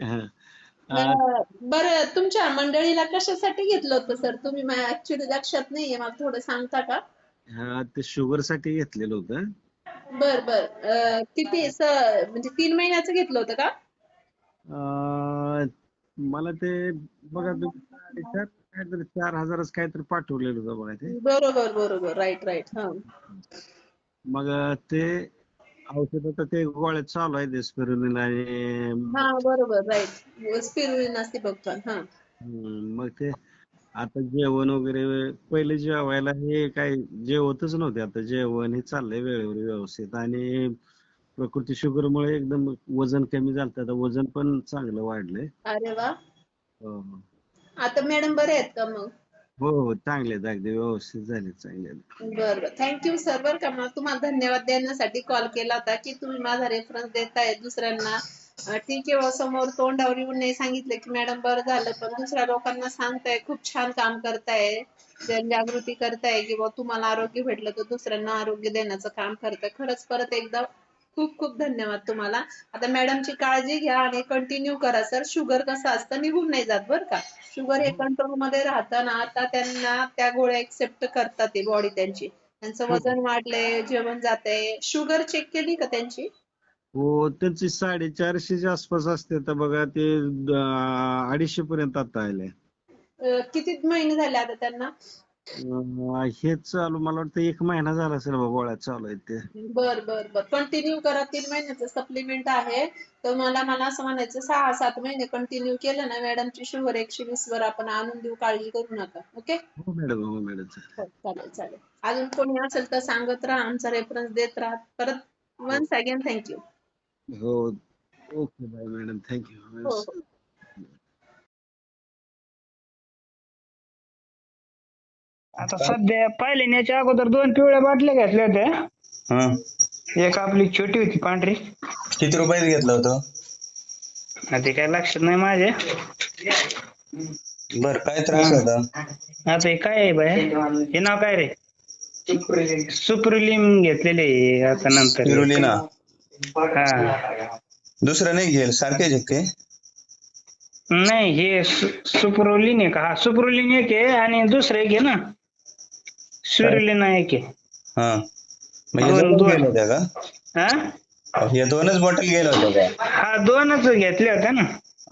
हं. अ, बरं, तुमच्या मंडळीला कशासाठी घेतलं होतं सर तुम्ही? ऍक्च्युली लक्षात नाहीये, मला थोडं सांगता का? हां, ते शुगरसाठी घेतलेलं होतं. बर बर. किती म्हणजे 3 महिन्याचं घेतलं होतं का? अ, मला ते बघा तुम्ही 4.5 काहीतरी 4,000च काहीतरी पाठवलेलं होतं बघा ते. बरोबर बरोबर, राईट राईट. हा मग ते औषध तर ते गोळ्यात चालू आहे ते स्पिरुलिना आणि हा, बरोबर, राईट. स्पिरुलिना बघतो. हा. मग ते आता जेवण वगैरे पहिले जेवायला हे काय जेवतच नव्हते. आता जेवण हे चाललंय वेळेवर व्यवस्थित आणि प्रकृती शुगरमुळे एकदम वजन कमी झालं. आता वजन पण चांगलं वाढलंय. अरे वा. हो हो आता मॅडम बरे आहेत का मग? हो हो, चांगले आहेत, अगदी व्यवस्थित झाले, चांगले आहेत. बरं बरं, थँक्यू सर. बरं का, मला तुम्हाला धन्यवाद देण्यासाठी कॉल केला होता की तुम्ही माझा रेफरन्स देताय दुसऱ्यांना. ठीक आहे बुवा, समोर तोंडावर येऊन नाही सांगितलं की मॅडम बरं झालं, पण दुसऱ्या लोकांना सांगताय, खूप छान काम करताय, जनजागृती करताय की बुवा तुम्हाला आरोग्य भेटलं तर दुसऱ्यांना आरोग्य देण्याचं काम करताय. खरंच परत एकदा खूप खूप धन्यवाद तुम्हाला. आता मॅडमची काळजी घ्या आणि कंटिन्यू करा सर. शुगर कसं असतं, निघून नाही जात बरं का. शुगर हे हो कंट्रोल मध्ये राहतं ना, आता त्यांना त्या गोळ्या एक्सेप्ट करतात ते बॉडी त्यांची. त्यांचं हो वजन वाढलंय, जेवण जातंय. शुगर चेक केली का त्यांची? हो, त्यांची 450च्या आसपास असते. तर बघा ते 250 पर्यंत आता आले. किती महिने झाले आता त्यांना? हेच चालू मला वाटतं 1 महिना झाला असेल बघा, गोळ्या चालू आहेत ते. बर बर बर, कंटिन्यू करा. 3 महिन्याचं सप्लिमेंट आहे. तर मला असं म्हणायचं, 6-7 महिने कंटिन्यू केलं ना, मॅडमची शुगर 120 वर आपण आणून देऊ. काळजी करू नका. ओके. हो मॅडम, हो मॅडम. हो, चालेल चालेल. अजून कोणी असेल तर सांगत राहा, आमचा रेफरन्स देत राहा. परत हो वन्स अगेन थँक्यू. हो. Okay, bye madam, thank you. हो हो. आता सध्या पाहिले ना, याच्या अगोदर 2 पिवळ्या बाटल्या घेतल्या होत्या. हं. एक आपली छोटी होती पांढरी. किती रुपयात घेतलं होतं? ते काय लक्षात नाही माझ्या. बर, काय त्रास होता? आता हे काय आहे बाय, हे नाव काय रे? सुप्रिलिम घेतलेले आहे आता नंतर एक. स्पिरुलिना. हा, दुसरं नाही घेईल, सारखेच आहे ते? नाही हे सुप्रोलिन आहे का? हा, सुप्रोलिन एक आहे आणि दुसरं एक आहे ना, काय? स्पिरुलिना एक आहे. हा, मग हे दोन दोनच दोन. गेले होते का? हा हे दोनच बॉटल गेल्या होत्या का? हा, दोनच घेतल्या होत्या ना.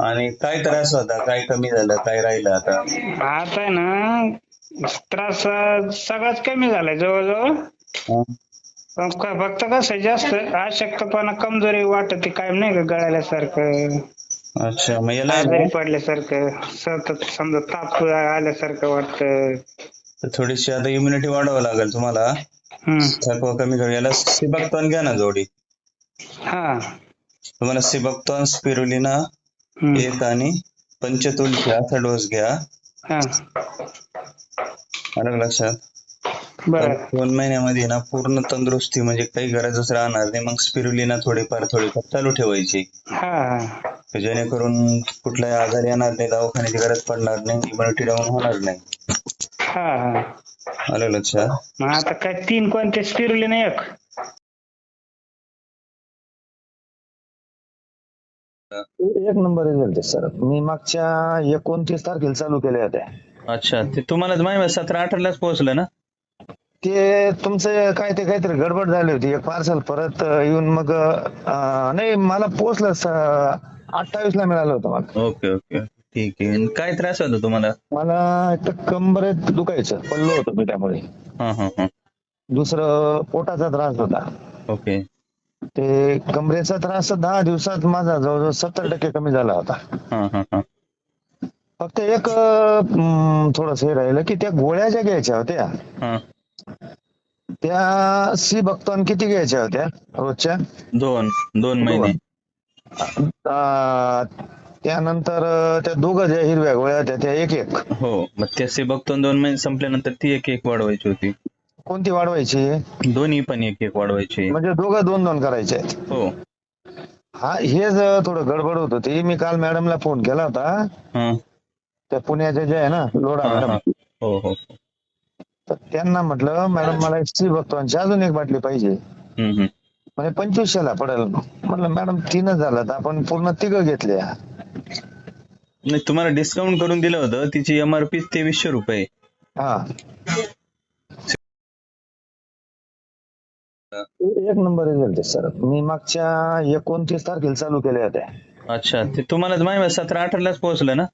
आणि काय त्रास होता? काय कमी झालं? काय राहिलं आता? आता आहे ना, त्रास सगळाच कमी झालाय जवळजवळ. हं. पण फक्त कसं आहे, जास्त अशक्तपणा, कमजोरी वाटते, काय नाही का, गळाल्यासारखं, अच्छा, मग याला आहे आजारी ना, पडल्यासारखं, सतत समजा ताप आल्यासारखं वाटतं. तर थोडीशी आता इम्युनिटी वाढवावं लागेल तुम्हाला. हम्म. थकवा कमी करू. याला सिबॅक्टॉन घ्या ना जोडी. हा. तुम्हाला सिबॅक्टॉन, स्पिरुलिना हम्म. एक आणि पंचतुलसी असा डोस घ्या. हा. आलं का लक्षात? बर. 2 महिन्यामध्ये ना पूर्ण तंदुरुस्ती, म्हणजे काही गरजच राहणार नाही. मग स्पिरुलिना थोडीफार चालू ठेवायची, हा हा जेणेकरून कुठलाही आजार येणार नाही, दवाखान्याची गरज पडणार नाही, इम्युनिटी डाऊन होणार नाही. हा हा. आलं लक्षात? मग आता काय 3 कोणते? स्पिरुलिना एक. एक नंबर रिझल्ट आहे सर. मी मागच्या 29 तारखेला चालू केले होते. अच्छा, ते तुम्हाला माहिती 17-18लाच पोहोचलं ना? ते तुमचं काहीतरी गडबड झाली होती. एक पार्सल परत येऊन मग नाही, मला पोहोचलं 28ला मिळालं होतं मला. ओके ओके, ठीक आहे. आणि काय त्रास होता तुम्हाला? मला एक कंबरेत दुखायचं, पडलो होतो मी त्यामुळे. हा हा हा. दुसरं पोटाचा त्रास होता. ओके. ते कमरेचा त्रास 10 दिवसात माझा जवळजवळ 70% कमी झाला होता. हा हा हा. फक्त एक थोडंसं हे राहिलं की त्या गोळ्या ज्या घ्यायच्या होत्या, हा. त्या सिबॅक्टॉन किती घ्यायच्या होत्या रोजच्या? 2 महिने. त्यानंतर त्या दोघं ज्या हिरव्या गोळ्या होत्या त्या एक एक. हो, मग त्या सिबॅक्टॉन 2 महिने संपल्यानंतर ती एक एक वाढवायची होती. कोणती वाढवायची? दोन्ही पण एक एक वाढवायची. म्हणजे दोघं 2-2 करायचे? हो. हा, हे जर थोडं गडबड होत होती. मी काल मॅडमला फोन केला होता, हा त्या पुण्याच्या ज्या आहे ना, लोढा हा मॅडम. हा. हो हो. तर त्यांना म्हटलं, मॅडम मला सिबॅक्टॉनची अजून एक बाटली पाहिजे. म्हणजे 2500ला पडेल. म्हटलं मॅडम 3च झालं, तर आपण पूर्ण 3 घेतल्या. नाही, तुम्हाला डिस्काउंट करून दिलं होतं, तिची MRP 2300 रुपये. हा एक नंबर रिझल्ट आहे सर. मी मागच्या 29 तारखेला चालू केले होते. अच्छा, ते तुम्हाला माहिती 17-18लाच पोहोचलं ना?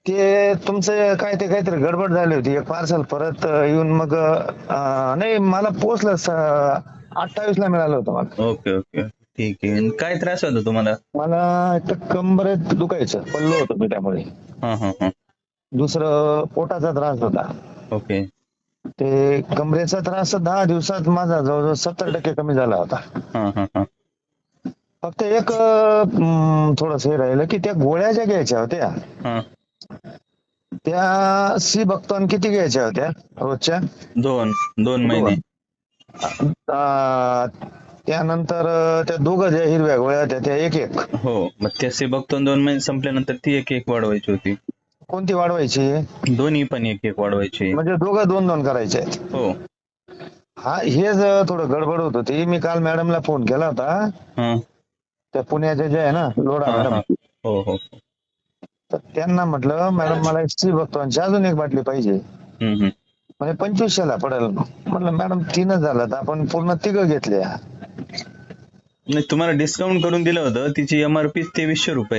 ते तुमचं काय ते काहीतरी गडबड झाली होती. एक पार्सल परत येऊन मग नाही मला पोहोचलं 28 ला मिळालं होतं मला. ओके ओके, ठीक आहे. आणि काय त्रास होता तुम्हाला? मला एक तर कंबरेत दुखायचं, पडलो होतो मी त्यामुळे. हा हा हा. दुसरं पोटाचा त्रास होता. ओके. ते कमरेचा त्रास 10 दिवसात माझा जवळजवळ 70% कमी झाला होता. हा हा हा. फक्त एक थोडस हे राहिलं की त्या गोळ्या ज्या घ्यायच्या होत्या हा. त्या सी बघतो किती घ्यायच्या होत्या रोजच्या? 2 महिने. त्यानंतर त्या दोघं ज्या हिरव्या गोळ्या होत्या त्या एक एक. हो, मग त्या बघतो 2 महिने संपल्यानंतर ती एक वाढवायची होती. कोणती वाढवायची? दोन्ही पण एक वाढवायची. म्हणजे दोघं 2-2 करायचे. हो. हा हे थोडं गडबड होत होती. मी काल मॅडमला फोन केला होता, हा त्या पुण्याच्या ज्या आहे ना लोढा हा मॅडम. हा. हो हो. तर त्यांना म्हटलं मॅडम मला सी बघतो अजून एक बाटली पाहिजे. हम्म. म्हणजे 2500ला पडेल. म्हटलं मॅडम 3च झालं तर आपण पूर्ण 3 घेतल्या. नाही, तुम्हाला डिस्काउंट करून दिलं होतं, तिची MRP 2300 रुपये.